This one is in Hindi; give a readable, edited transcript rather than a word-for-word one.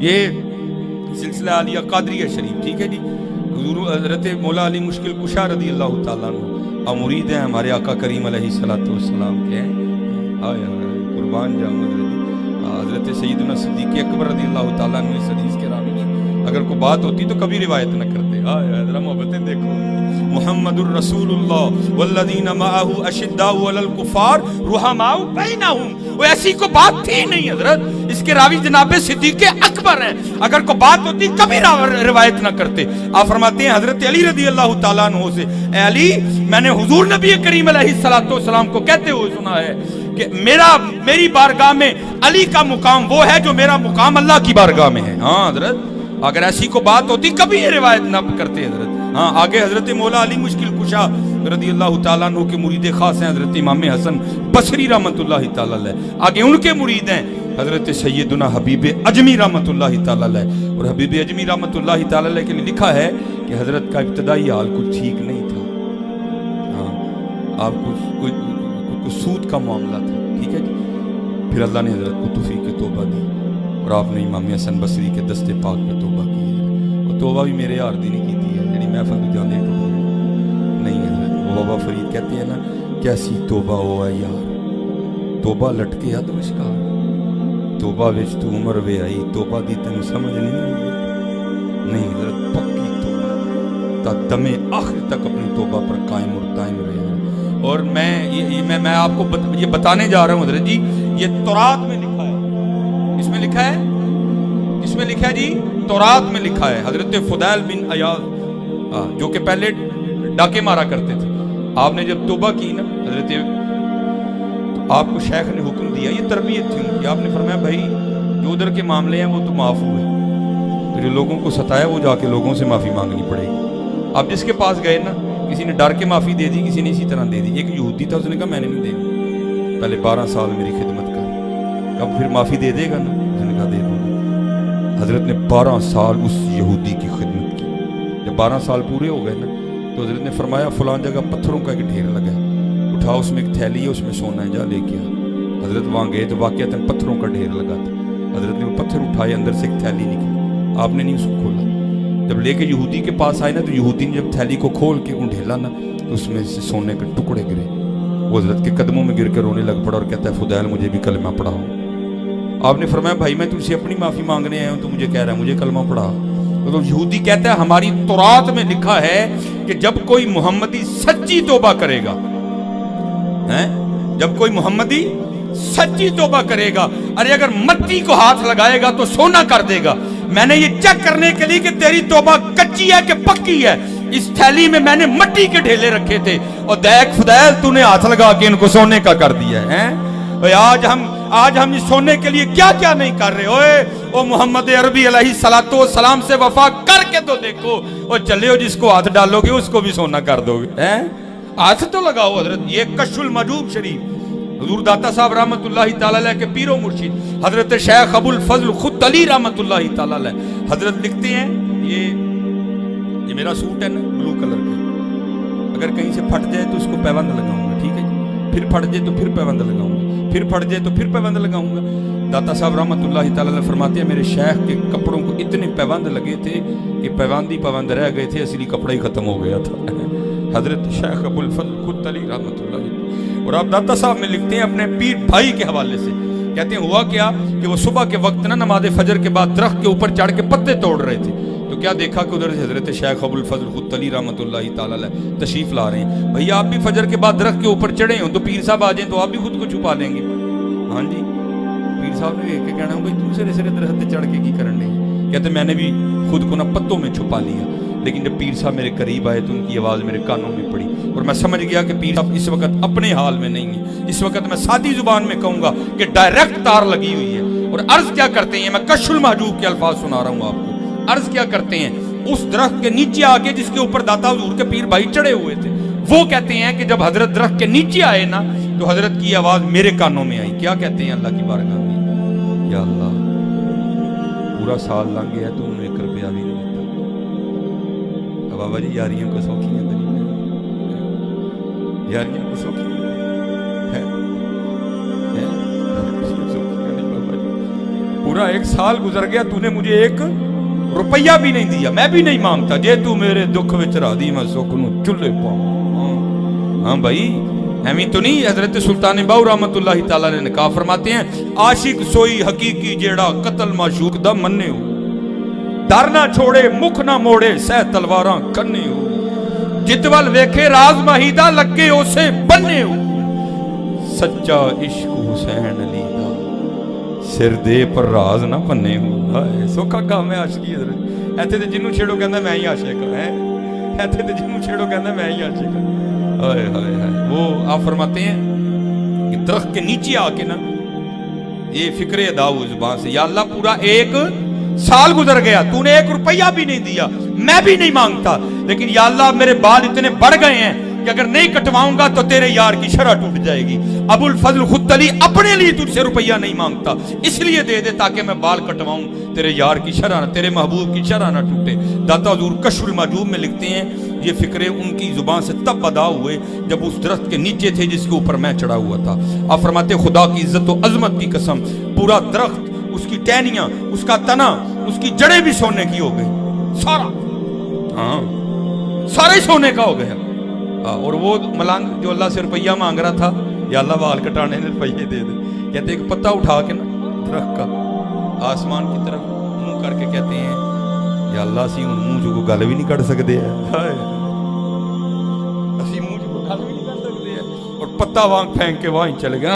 ये सिलसिला आलिया कादरिया शरीफ, ठीक है जी। हुजूर हज़रत मौला अली मुश्किल कुशा रज़ी अल्लाह ताला अन्हु मुरीद हैं हमारे आका करीम अलैहिस्सलातु वस्सलाम के हैं। आया कुर्बान जाऊँ हज़रत सैयदना सिद्दीक़ अकबर रज़ी अल्लाह ताला अन्हु इस हदीस के रावी हैं। अगर कोई बात होती तो कभी रिवायत न करते। जरा मोहब्बतें देखो, मुहम्मदुर रसूलुल्लाह वल्लज़ीना मअहु अशिद्दाउ अलल कुफ़ार रुहमाउ बैनहुम। वो ऐसी को बात थी नहीं हजरत। इसके रावी जनाब सिद्दीक़ अकबर हैं। अगर कोई बात होती कभी रिवायत ना करते। आप फरमाते हैं हजरत अली रज़ी अल्लाह ताला अन्हु से, ए अली, मैंने हुजूर नबी करीम अलैहिस्सलातु वस्सलाम को कहते हुए सुना है कि मेरी बारगाह में अली का मुकाम वो है जो मेरा मुकाम अल्लाह की बारगाह में है। हाँ हजरत, अगर ऐसी को बात होती कभी ये रिवायत ना करते हजरत। हाँ, आगे हजरत मौला अली मुश्किल कुशा रज़ी अल्लाह ताला अन्हु के मुरीद खास हैं हजरत इमाम हसन बसरी रहमतुल्लाहि ताला अलैह। आगे उनके मुरीद हैं हजरत सैयदना हबीब अजमी रहमतुल्लाहि ताला अलैह। और हबीब अजमी रहमतुल्लाहि ताला अलैह के लिए लिखा है कि हजरत का इब्तदाई हाल कुछ ठीक नहीं था। हाँ, आपको कोई सूद का मामला था, ठीक है जी। फिर अल्लाह ने हजरत को तौफीक तौबा दी और आपने इमाम हसन बसरी के दस्ते पाक पे तौबा की है। और तौबा भी मेरे यार दी नहीं की थी जी महफल तो जाने नहीं है। वो बाबा फरीद कहते हैं ना, कैसी तौबा हो है यार, तौबा लटके या तो इसका तौबा विच तू उम्र वे आई, तौबा दी तेन समझ नहीं हजरत, पक्की तौबा ता दमे आखिर तक अपनी तौबा पर कायम और दायम रहे। और मैं आपको ये बताने जा रहा हूँ हजरत जी, ये तौरात में लिखा है। इसमें लिखा है, इसमें लिखा है जी, तौरात में लिखा है। हजरत फुदैल बिन अयाज जो कि पहले डाके मारा करते थे, आपने जब तौबा की ना हजरत, तो आपको शेख ने हुक्म दिया, ये तरबियत थी उनकी। आपने फरमाया भाई जो उधर के मामले हैं वो तो माफ हुए, तो जो लोगों को सताया वो जाके लोगों से माफी मांगनी पड़ेगी। आप जिसके पास गए ना, किसी ने डर के माफी दे दी, किसी ने इसी तरह दे दी। एक यहूदी था, उसने कहा मैंने नहीं देनी, पहले 12 साल मेरी खिदमत कर, कब फिर माफी दे देगा ना? उसने कहा दे दूंगा। हजरत ने 12 साल उस यहूदी की खिदमत की। जब 12 साल पूरे हो गए ना, तो हजरत ने फरमाया फलां जगह पत्थरों का एक ढेर लगा है, उठा, उसमें एक थैली है, उसमें सोना है, जा लेके आ। हजरत वहाँ गए तो वाकईतन पत्थरों का ढेर लगा था। हजरत ने वो पत्थर उठाए, अंदर से एक थैली निकली, आपने नहीं उसको खोला। जब लेके यहूदी के पास आए ना, तो यहूदी ने जब थैली को खोल के ढेला ना, तो उसमें से सोने के टुकड़े गिरे। वो हजरत के कदमों में गिर कर रोने लग पड़ा और कहता है फुदैल मुझे भी कलमा पढ़ाओ। आपने फरमाया भाई मैं तुझसे अपनी माफी मांगने आया हूँ, तो मुझे कह रहा है मुझे कलमा पढ़ा। तो यहूदी कहता है हमारी तौरात में लिखा है कि जब कोई मोहम्मदी सच्ची तौबा करेगा, हैं, जब कोई मोहम्मदी सच्ची तौबा करेगा, अरे अगर मट्टी को हाथ लगाएगा तो सोना कर देगा। मैंने ये चेक करने के लिए कि तेरी तौबा कच्ची है कि पक्की है, इस थैली में मैंने मट्टी के ढेले रखे थे और देख फुदैल तूने हाथ लगा के इनको सोने का कर दिया है। आज हम इस सोने के लिए क्या क्या नहीं कर रहे। ओए ओ मोहम्मद अरबी अलैहिस्सलातु वस्सलाम से वफा करके तो देखो, और चले हो जिसको हाथ डालोगे उसको भी सोना कर दोगे, हैं? हाथ तो लगाओ हजरत। ये कशफुल मजूब शरीफ हुजूर दाता साहब रहमतुल्लाहि ताला अलैह के पीरो मुर्शिद हजरत शेख अबुल फजल खुद अली रहमतुल्लाहि ताला अलैह हजरत लिखते हैं, ये मेरा सूट है ना ब्लू कलर का, अगर कहीं से फट जाए तो उसको पैबंद लगाऊंगा, ठीक है जी। फिर फट जाए तो फिर पैबंद लगाऊंगा, फिर फट जाए तो फिर पैबंद लगाऊंगा। दाता साहब रहमतुल्लाहि ताला अलैह फरमाते हैं मेरे शेख के कपड़ों को इतने पैबंद लगे थे कि पैबंद रह गए थे, असली कपड़ा ही खत्म हो गया था। हजरत शेख अबुल फजल खुद अली रहमतुल्लाहि। और आप दाता साहब में लिखते हैं अपने पीर भाई के हवाले से, कहते हैं हुआ क्या कि वो सुबह के वक्त ना नमाज फजर के बाद दरख्त के ऊपर चढ़ के पत्ते तोड़ रहे थे, तो क्या देखा कि उधर से हजरत शेख अबुल फजल खुद अली रहमतुल्लाहि ताला अलैह तशरीफ ला रहे हैं। भैया आप भी फजर के बाद दरख्त के ऊपर चढ़े हो तो पीर साहब आ जाए तो आप भी खुद को छुपा लेंगे। हाँ जी, पीर साहब ने देख के कहना भाई दूसरे सिरे दरख्त चढ़ के की करने, कहते मैंने भी खुद को ना पत्तों में छुपा लिया। लेकिन जब पीर साहब मेरे करीब आए तो उनकी आवाज़ मेरे कानों में पड़ी और मैं समझ गया कि पीर साहब इस वक्त अपने हाल में नहीं है। इस वक्त मैं सादी जुबान में कहूँगा कि डायरेक्ट तार लगी हुई है। और अर्ज क्या करते हैं, मैं कशफुल महजूब के अल्फाज सुना रहा हूँ आपको। अर्ज क्या करते हैं, उस दरख्त के नीचे आके जिसके ऊपर दाता हुजूर के पीर भाई चढ़े हुए थे, वो कहते हैं कि जब हजरत दरख्त के नीचे आए ना तो हजरत की आवाज़ मेरे कानों में आई। क्या कहते हैं अल्लाह की बारगाह में, या अल्लाह पूरा साल लंघ गया तो उन्हें 1 रुपया भी नहीं देता। बाबा जी यारियों को सौखी है, यारियों को सौखी है? पूरा 1 साल गुजर गया, तूने मुझे 1 रुपया भी नहीं दिया, मैं भी नहीं मांगता। जे तू मेरे दुख विच राधी मैं सुख नू चुल्हे पाऊं। हाँ भाई, एवं तो नहीं। हजरत सुल्तान बाहू रहमतुल्लाह तआला ने कहा, फरमाते हैं, आशिक सोई हकीकी जेड़ा कतल माशूक दा मन्ने हो, डर ना छोड़े मुख ना मोड़े सह तलवारां कन्ने हो, जितवल वेखे राज माही दा लगे उसे बन्ने हो, सच्चा इश्क हुसैन अली दा सिर दे पर राज ना भन्ने हो। हाय सौखा काम है आशिकी। इत्थे ते जिन्नू छेड़ो कहंदा मैं ही आशिक है, इत्थे ते जिन्नू छेड़ो कहंदा मैं ही आशिक। हाय हाय हाय। वो आप फरमाते हैं कि दरख्त के नीचे आके ना ये फिक्रे अदा हुई जुबान से, या अल्लाह पूरा 1 साल गुजर गया, तूने 1 रुपया भी नहीं दिया, मैं भी नहीं मांगता, लेकिन या अल्लाह मेरे बाल इतने बढ़ गए हैं कि अगर नहीं कटवाऊंगा तो तेरे यार की शरह टूट जाएगी। अबुल फजल खुदली अपने लिए तुझसे रुपया नहीं मांगता, इसलिए दे दे ताकि मैं बाल कटवाऊं, तेरे यार की शरह, तेरे महबूब की शरह ना टूटे। दाता हुजूर कश्फुल माजूब में लिखते हैं, ये फिक्रे उनकी जुबान से तब अदा हुए जब उस दरख्त के नीचे थे जिसके ऊपर मैं चढ़ा हुआ था। आप फरमाते, खुदा की इज्जत और अजमत की कसम, पूरा दरख्त, उसकी टहनियां, उसका तना, उसकी जड़ें भी सोने की हो गई, सारा, हाँ सारा ही सोने का हो गया। और वो मलंग जो अल्लाह से रुपया मांग रहा था, या अल्लाह बाल कटाने ने रुपये दे दे, कहते एक पत्ता उठा के ना दरख्त का आसमान की तरफ मुंह करके कहते हैं, या अल्लाह सी हुण मुंह जो गल भी नहीं कर सकते है, असी मुंह जो गल भी नहीं कर सकते है, और पत्ता वांग फेंक के वहां चले गए।